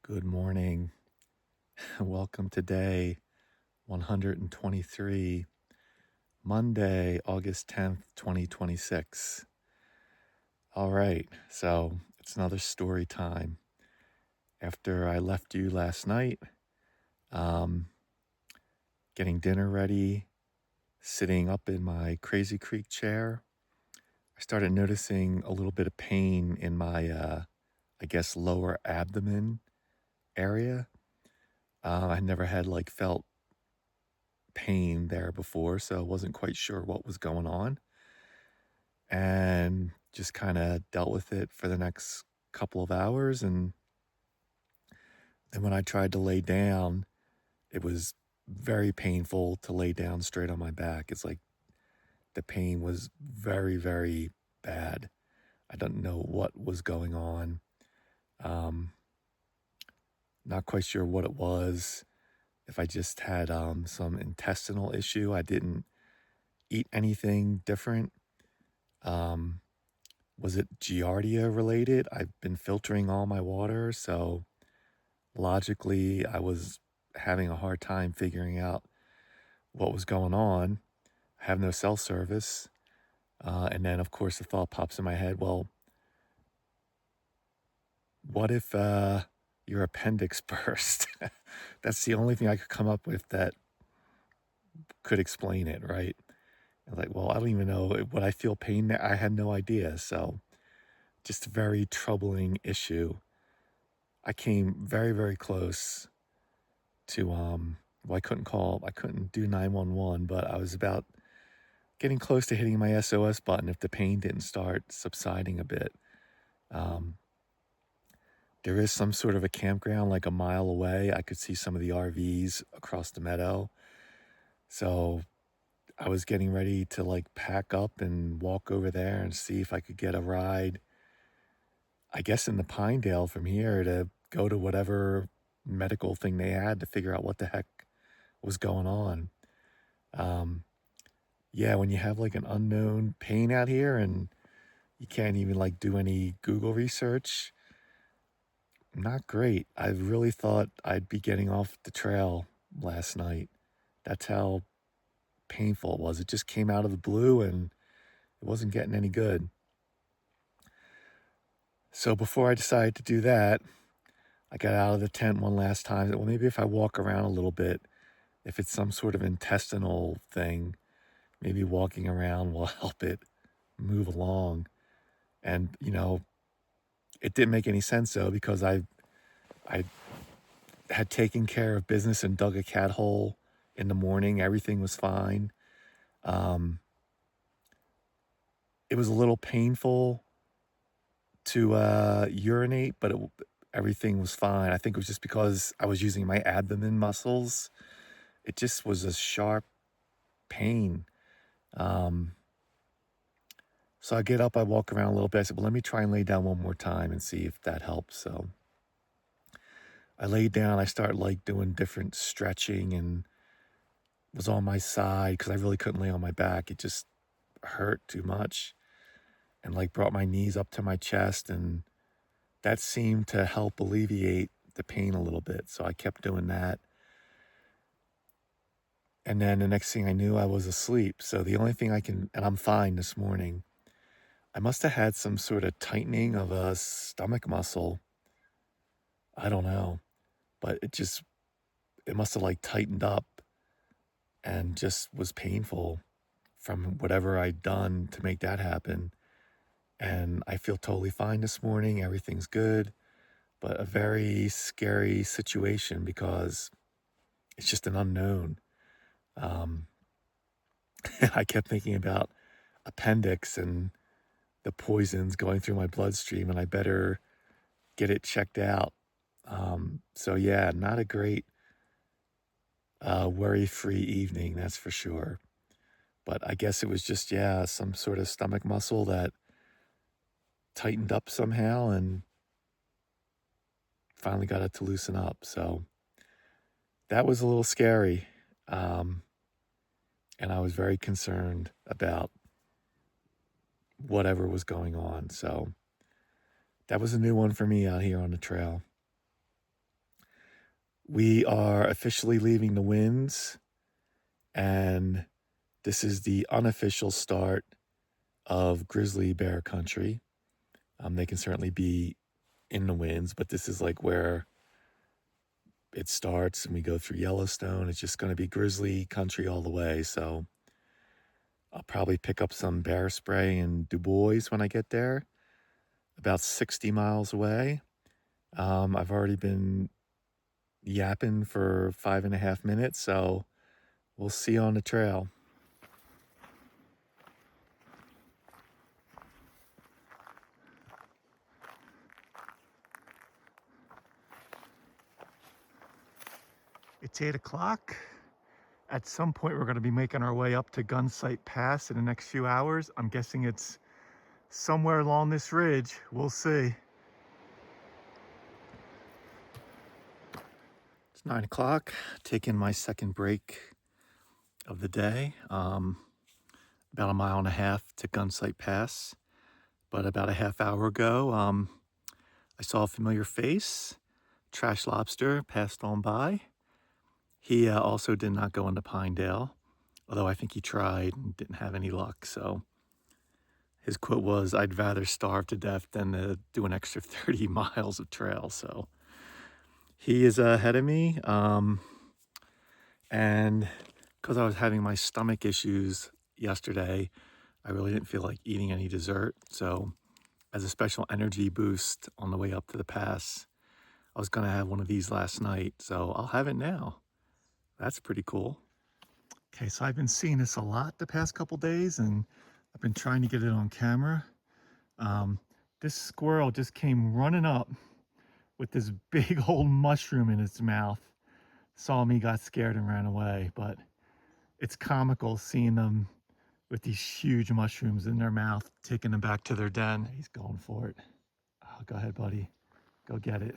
Good morning. Welcome to day 123, Monday, August 10th, 2026. All right, so it's another story time. After I left you last night, um, getting dinner ready, sitting up in my Crazy Creek chair, I started noticing a little bit of pain in my, I guess, lower abdomen area. I never had felt pain there before, so I wasn't quite sure what was going on and just kind of dealt with it for the next couple of hours. And then when I tried to lay down, it was very painful to lay down straight on my back. It's like the pain was very, very bad. I don't know what was going on. Um, Not quite sure what it was. If I just had some intestinal issue, I didn't eat anything different. Um, Was it Giardia related? I've been filtering all my water, so logically, I was having a hard time figuring out what was going on. I have no cell service. And then, of course, the thought pops in my head, well, what if your appendix burst? That's the only thing I could come up with that could explain it, right? I was like, well, I don't even know. Would I feel pain there? I had no idea. So, just a very troubling issue. I came very, very close to well, I couldn't do 911, but I was about getting close to hitting my SOS button if the pain didn't start subsiding a bit. Um, there is some sort of a campground like a mile away. I could see some of the RVs across the meadow. So I was getting ready to pack up and walk over there and see if I could get a ride, I guess in the Pinedale from here to go to whatever medical thing they had to figure out what the heck was going on. Um, Yeah, when you have an unknown pain out here and you can't even do any Google research, not great. I really thought I'd be getting off the trail last night. That's how painful it was. It just came out of the blue and it wasn't getting any good. So before I decided to do that, I got out of the tent one last time. Well, maybe if I walk around a little bit, if it's some sort of intestinal thing, maybe walking around will help it move along. And, it didn't make any sense though, because I had taken care of business and dug a cat hole in the morning. Everything was fine. Um, it was a little painful to urinate, but everything was fine. I think it was just because I was using my abdomen muscles. It just was a sharp pain. Um, so I get up, I walk around a little bit. I said, well, let me try and lay down one more time and see if that helps. So I laid down, I started doing different stretching and was on my side because I really couldn't lay on my back. It just hurt too much, and brought my knees up to my chest, and that seemed to help alleviate the pain a little bit. So I kept doing that. And then the next thing I knew, I was asleep. So the only thing and I'm fine this morning. I must have had some sort of tightening of a stomach muscle. I don't know, but it must have tightened up and just was painful from whatever I'd done to make that happen. And I feel totally fine this morning. Everything's good, but a very scary situation because it's just an unknown. Um, I kept thinking about appendix and the poisons going through my bloodstream, and I better get it checked out. So yeah, not a great worry-free evening, that's for sure. But I guess it was just, yeah, some sort of stomach muscle that tightened up somehow and finally got it to loosen up. So that was a little scary. Um, and I was very concerned about whatever was going on. So that was a new one for me out here on the trail. We are officially leaving the winds, and this is the unofficial start of grizzly bear country. They can certainly be in the winds, but this is like where it starts and we go through Yellowstone. It's just going to be grizzly country all the way. So I'll probably pick up some bear spray in Dubois when I get there, about 60 miles away. I've already been yapping for 5.5 minutes, so we'll see you on the trail. It's 8 o'clock. At some point, we're going to be making our way up to Gunsight Pass in the next few hours. I'm guessing it's somewhere along this ridge. We'll see. It's 9 o'clock, taking my second break of the day. About 1.5 miles to Gunsight Pass. But about a half hour ago, I saw a familiar face. Trash Lobster passed on by. He also did not go into Pinedale, although I think he tried and didn't have any luck. So his quote was, "I'd rather starve to death than do an extra 30 miles of trail." So he is ahead of me. And because I was having my stomach issues yesterday, I really didn't feel like eating any dessert. So as a special energy boost on the way up to the pass, I was going to have one of these last night. So I'll have it now. That's pretty cool. Okay, so I've been seeing this a lot the past couple days, and I've been trying to get it on camera. This squirrel just came running up with this big old mushroom in its mouth. Saw me, got scared, and ran away. But it's comical seeing them with these huge mushrooms in their mouth, taking them back to their den. He's going for it. Oh, go ahead, buddy. Go get it.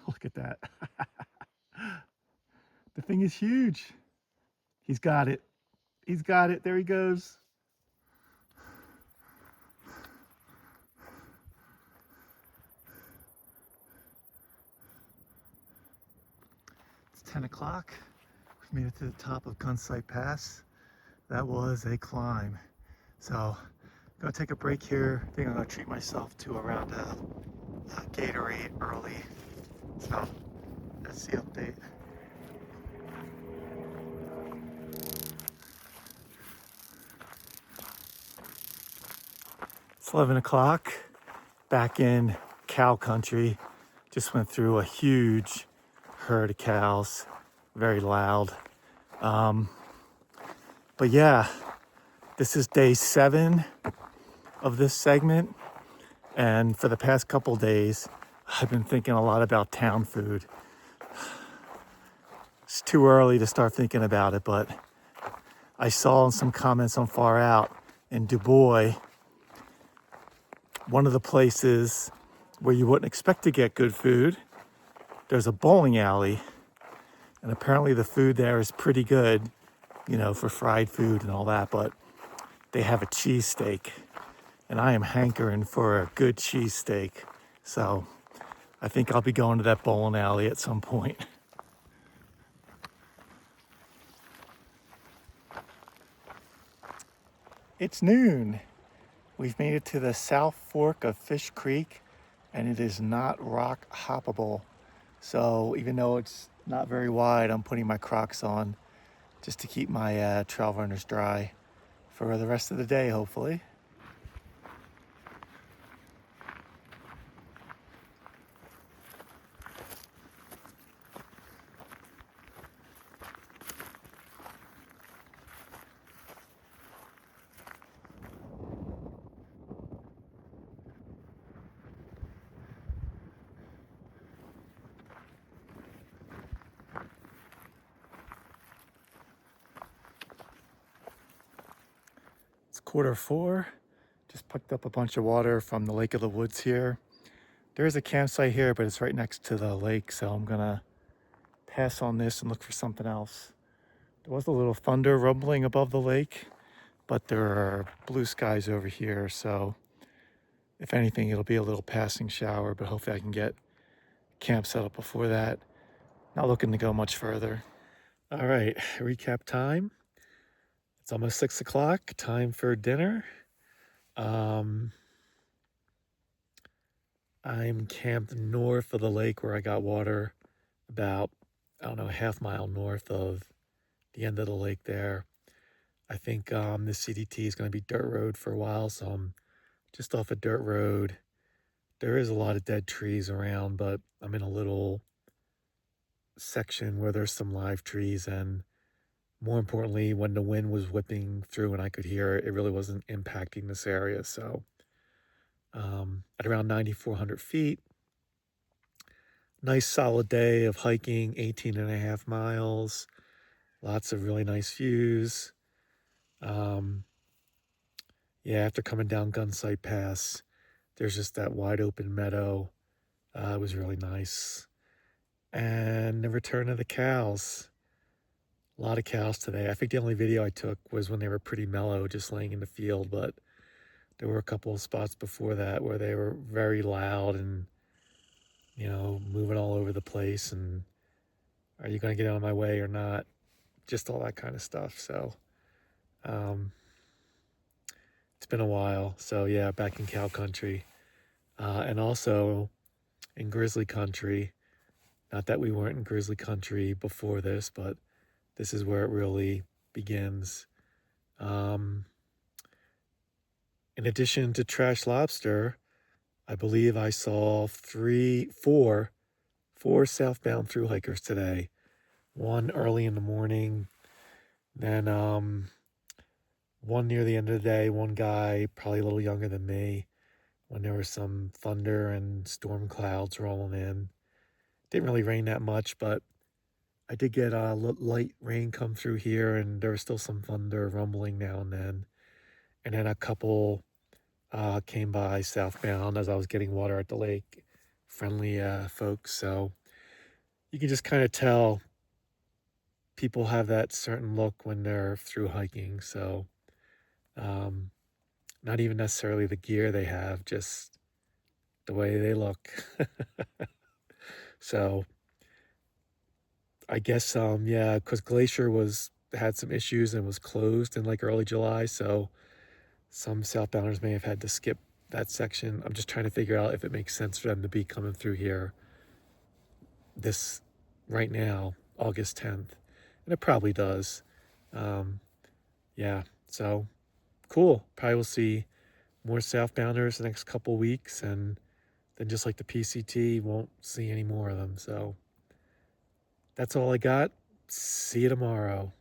Look at that. The thing is huge. He's got it. He's got it. There he goes. It's 10 o'clock. We've made it to the top of Gunsight Pass. That was a climb. So I'm gonna take a break here. I think I'm gonna treat myself to a round of Gatorade early. So that's the update. It's 11 o'clock, back in cow country. Just went through a huge herd of cows, very loud. But yeah, this is day 7 of this segment. And for the past couple days, I've been thinking a lot about town food. It's too early to start thinking about it, but I saw in some comments on Far Out in Dubois, one of the places where you wouldn't expect to get good food, there's a bowling alley, and apparently the food there is pretty good, you know, for fried food and all that, but they have a cheesesteak, and I am hankering for a good cheesesteak. So I think I'll be going to that bowling alley at some point. It's noon. We've made it to the South Fork of Fish Creek, and it is not rock hoppable. So even though it's not very wide, I'm putting my Crocs on just to keep my trail runners dry for the rest of the day, hopefully. It's 4:15. Just picked up a bunch of water from the Lake of the Woods here. There is a campsite here, but it's right next to the lake, so I'm gonna pass on this and look for something else. There was a little thunder rumbling above the lake, but there are blue skies over here, so if anything, it'll be a little passing shower, but hopefully I can get camp set up before that. Not looking to go much further. All right, recap time. It's almost 6 o'clock, time for dinner. I'm camped north of the lake where I got water, about, I don't know, a half mile north of the end of the lake there. I think this CDT is going to be dirt road for a while, so I'm just off a dirt road. There is a lot of dead trees around, but I'm in a little section where there's some live trees, and more importantly, when the wind was whipping through and I could hear it, it really wasn't impacting this area. So at around 9,400 feet, nice solid day of hiking, 18 and a half miles, lots of really nice views. Yeah, after coming down Gunsight Pass, there's just that wide open meadow. It was really nice. And the return of the cows. A lot of cows today. I think the only video I took was when they were pretty mellow, just laying in the field, but there were a couple of spots before that where they were very loud and, moving all over the place. And are you going to get out of my way or not? Just all that kind of stuff. So, it's been a while. So yeah, back in cow country, and also in grizzly country. Not that we weren't in grizzly country before this, but this is where it really begins. In addition to trash lobster, I believe I saw four southbound thru hikers today. One early in the morning, then one near the end of the day, one guy probably a little younger than me, when there was some thunder and storm clouds rolling in. Didn't really rain that much, but I did get light rain come through here, and there was still some thunder rumbling now and then. And then a couple came by southbound as I was getting water at the lake. Friendly folks. So you can just kind of tell people have that certain look when they're through hiking. So not even necessarily the gear they have, just the way they look. So I guess, yeah, because Glacier had some issues and was closed in like early July. So some southbounders may have had to skip that section. I'm just trying to figure out if it makes sense for them to be coming through here this right now, August 10th. And it probably does. Yeah, so cool. Probably will see more southbounders the next couple weeks, and then just like the PCT, won't see any more of them. So that's all I got. See you tomorrow.